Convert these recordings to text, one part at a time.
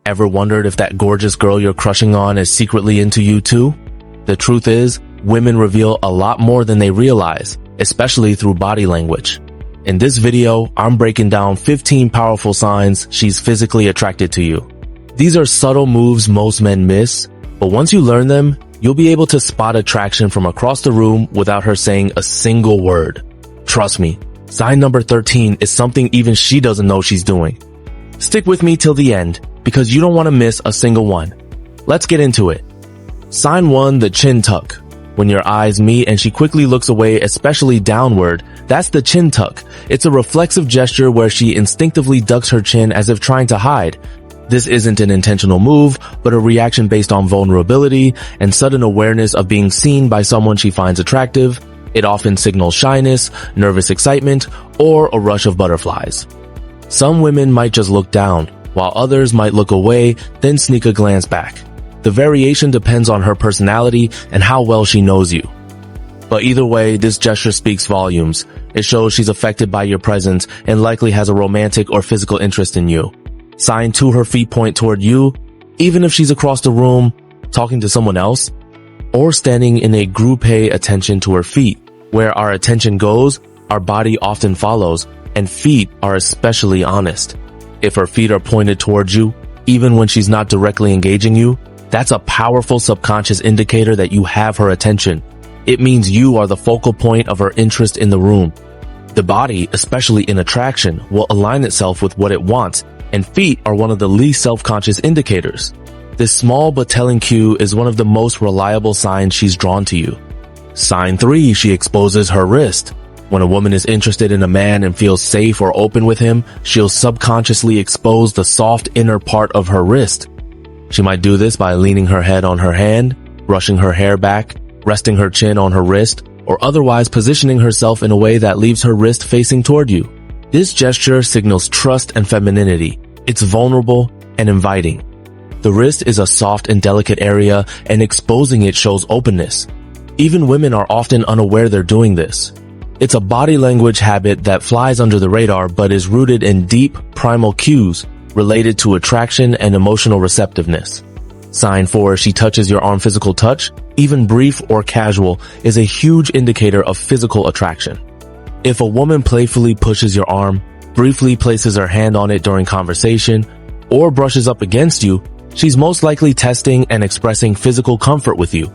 Ever wondered if that gorgeous girl you're crushing on is secretly into you too? The truth is, women reveal a lot more than they realize, especially through body language. In this video, I'm breaking down 15 powerful signs she's physically attracted to you. These are subtle moves most men miss, but once you learn them, you'll be able to spot attraction from across the room without her saying a single word. Trust me, sign number 13 is something even she doesn't know she's doing. Stick with me till the end, because you don't want to miss a single one. Let's get into it. Sign 1, the chin tuck. When your eyes meet and she quickly looks away, especially downward, that's the chin tuck. It's a reflexive gesture where she instinctively ducks her chin as if trying to hide. This isn't an intentional move, but a reaction based on vulnerability and sudden awareness of being seen by someone she finds attractive. It often signals shyness, nervous excitement, or a rush of butterflies. Some women might just look down, while others might look away, then sneak a glance back. The variation depends on her personality and how well she knows you. But either way, this gesture speaks volumes. It shows she's affected by your presence and likely has a romantic or physical interest in you. Sign 2, her feet point toward you, even if she's across the room, talking to someone else, or standing in a group. Pay attention to her feet. Where our attention goes, our body often follows, and feet are especially honest. If her feet are pointed towards you, even when she's not directly engaging you, that's a powerful subconscious indicator that you have her attention. It means you are the focal point of her interest in the room. The body, especially in attraction, will align itself with what it wants, and feet are one of the least self-conscious indicators. This small but telling cue is one of the most reliable signs she's drawn to you. Sign 3, she exposes her wrist. When a woman is interested in a man and feels safe or open with him, she'll subconsciously expose the soft inner part of her wrist. She might do this by leaning her head on her hand, brushing her hair back, resting her chin on her wrist, or otherwise positioning herself in a way that leaves her wrist facing toward you. This gesture signals trust and femininity. It's vulnerable and inviting. The wrist is a soft and delicate area, and exposing it shows openness. Even women are often unaware they're doing this. It's a body language habit that flies under the radar but is rooted in deep, primal cues related to attraction and emotional receptiveness. Sign 4, she touches your arm. Physical touch, even brief or casual, is a huge indicator of physical attraction. If a woman playfully pushes your arm, briefly places her hand on it during conversation, or brushes up against you, she's most likely testing and expressing physical comfort with you.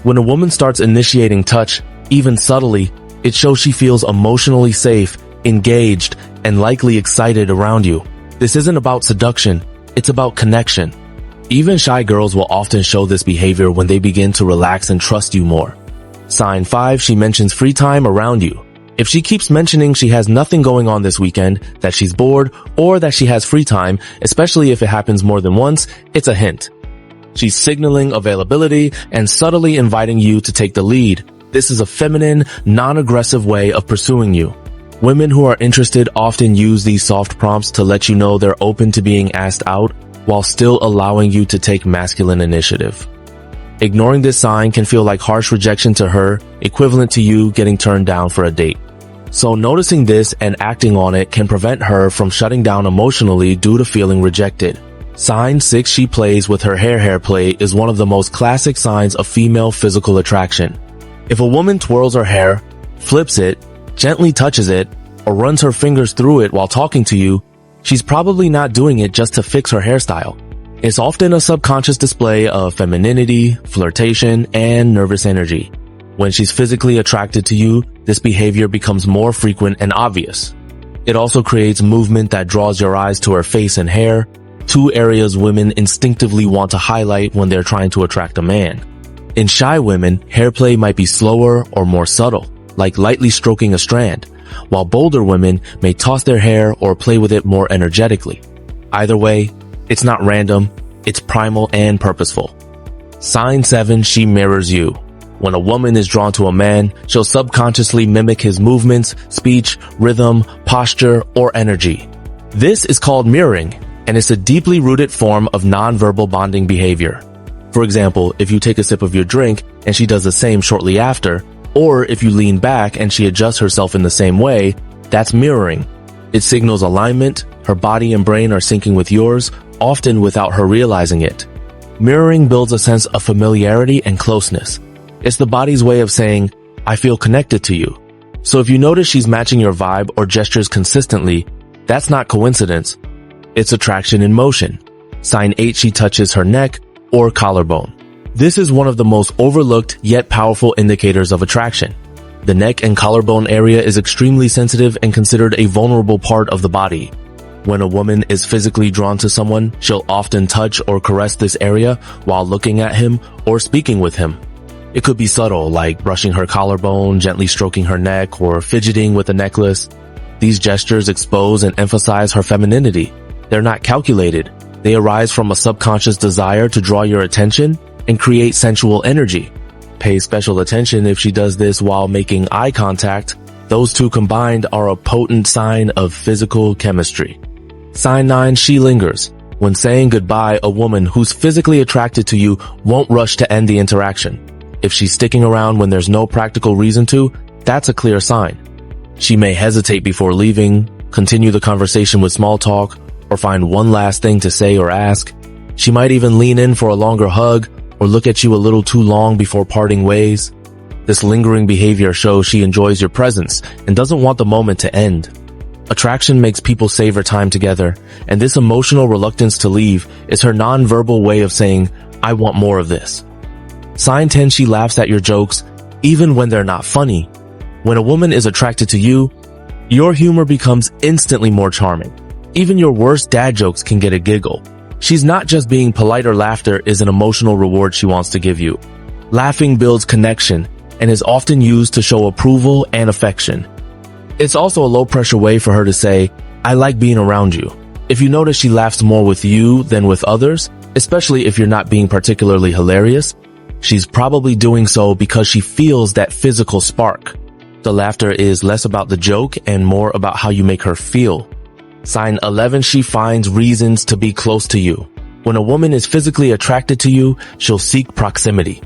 When a woman starts initiating touch, even subtly, it shows she feels emotionally safe, engaged, and likely excited around you. This isn't about seduction, it's about connection. Even shy girls will often show this behavior when they begin to relax and trust you more. Sign 5, she mentions free time around you. If she keeps mentioning she has nothing going on this weekend, that she's bored, or that she has free time, especially if it happens more than once, it's a hint. She's signaling availability and subtly inviting you to take the lead. This is a feminine, non-aggressive way of pursuing you. Women who are interested often use these soft prompts to let you know they're open to being asked out while still allowing you to take masculine initiative. Ignoring this sign can feel like harsh rejection to her, equivalent to you getting turned down for a date. So noticing this and acting on it can prevent her from shutting down emotionally due to feeling rejected. Sign 6, she plays with her hair play is one of the most classic signs of female physical attraction. If a woman twirls her hair, flips it, gently touches it, or runs her fingers through it while talking to you, she's probably not doing it just to fix her hairstyle. It's often a subconscious display of femininity, flirtation, and nervous energy. When she's physically attracted to you, this behavior becomes more frequent and obvious. It also creates movement that draws your eyes to her face and hair, 2 areas women instinctively want to highlight when they're trying to attract a man. In shy women, hair play might be slower or more subtle, like lightly stroking a strand, while bolder women may toss their hair or play with it more energetically. Either way, it's not random, it's primal and purposeful. Sign 7, she mirrors you. When a woman is drawn to a man, she'll subconsciously mimic his movements, speech, rhythm, posture, or energy. This is called mirroring, and it's a deeply rooted form of nonverbal bonding behavior. For example, if you take a sip of your drink and she does the same shortly after, or if you lean back and she adjusts herself in the same way, that's mirroring. It signals alignment, her body and brain are syncing with yours, often without her realizing it. Mirroring builds a sense of familiarity and closeness. It's the body's way of saying, I feel connected to you. So if you notice she's matching your vibe or gestures consistently, that's not coincidence. It's attraction in motion. Sign 8, she touches her neck or collarbone. This is one of the most overlooked yet powerful indicators of attraction. The neck and collarbone area is extremely sensitive and considered a vulnerable part of the body. When a woman is physically drawn to someone, she'll often touch or caress this area while looking at him or speaking with him. It could be subtle, like brushing her collarbone, gently stroking her neck, or fidgeting with a necklace. These gestures expose and emphasize her femininity. They're not calculated. They arise from a subconscious desire to draw your attention and create sensual energy. Pay special attention if she does this while making eye contact. Those two combined are a potent sign of physical chemistry. Sign 9, she lingers. When saying goodbye, a woman who's physically attracted to you won't rush to end the interaction. If she's sticking around when there's no practical reason to, that's a clear sign. She may hesitate before leaving, continue the conversation with small talk, or find one last thing to say or ask. She might even lean in for a longer hug or look at you a little too long before parting ways. This lingering behavior shows she enjoys your presence and doesn't want the moment to end. Attraction makes people savor time together, and this emotional reluctance to leave is her non-verbal way of saying, I want more of this. Sign 10, she laughs at your jokes, even when they're not funny. When a woman is attracted to you, your humor becomes instantly more charming. Even your worst dad jokes can get a giggle. She's not just being polite, or laughter is an emotional reward she wants to give you. Laughing builds connection and is often used to show approval and affection. It's also a low-pressure way for her to say, I like being around you. If you notice she laughs more with you than with others, especially if you're not being particularly hilarious, she's probably doing so because she feels that physical spark. The laughter is less about the joke and more about how you make her feel. Sign 11, she finds reasons to be close to you. When a woman is physically attracted to you, she'll seek proximity.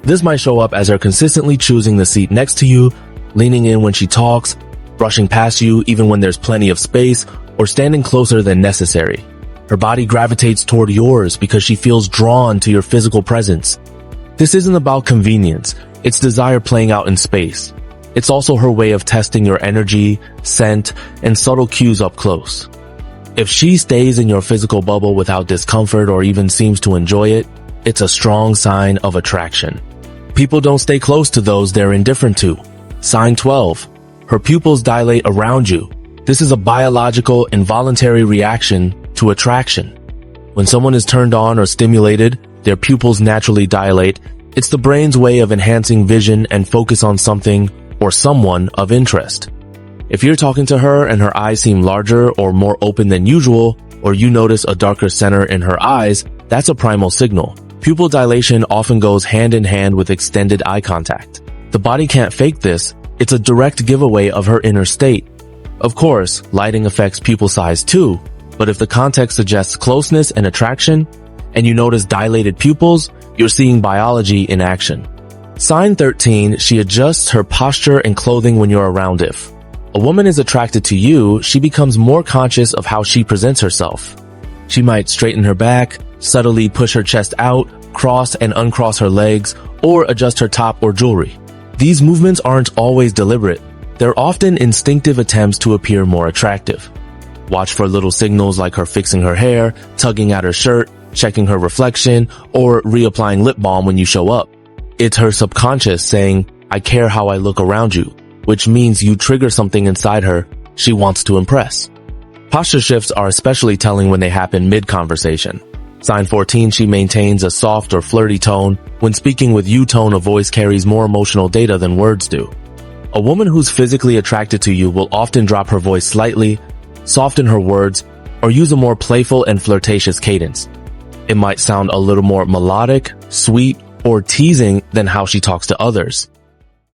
This might show up as her consistently choosing the seat next to you, leaning in when she talks, brushing past you even when there's plenty of space, or standing closer than necessary. Her body gravitates toward yours because she feels drawn to your physical presence. This isn't about convenience, it's desire playing out in space. It's also her way of testing your energy, scent, and subtle cues up close. If she stays in your physical bubble without discomfort or even seems to enjoy it, it's a strong sign of attraction. People don't stay close to those they're indifferent to. Sign 12. Her pupils dilate around you. This is a biological, involuntary reaction to attraction. When someone is turned on or stimulated, their pupils naturally dilate. It's the brain's way of enhancing vision and focus on something or someone of interest. If you're talking to her and her eyes seem larger or more open than usual, or you notice a darker center in her eyes, that's a primal signal. Pupil dilation often goes hand in hand with extended eye contact. The body can't fake this. It's a direct giveaway of her inner state. Of course, lighting affects pupil size too, but if the context suggests closeness and attraction, and you notice dilated pupils, you're seeing biology in action. Sign 13, she adjusts her posture and clothing when you're around. If a woman is attracted to you, she becomes more conscious of how she presents herself. She might straighten her back, subtly push her chest out, cross and uncross her legs, or adjust her top or jewelry. These movements aren't always deliberate. They're often instinctive attempts to appear more attractive. Watch for little signals like her fixing her hair, tugging at her shirt, checking her reflection, or reapplying lip balm when you show up. It's her subconscious saying, I care how I look around you, which means you trigger something inside her she wants to impress. Posture shifts are especially telling when they happen mid-conversation. Sign 14, she maintains a soft or flirty tone. When speaking with you, tone of voice carries more emotional data than words do. A woman who's physically attracted to you will often drop her voice slightly, soften her words, or use a more playful and flirtatious cadence. It might sound a little more melodic, sweet, or teasing than how she talks to others.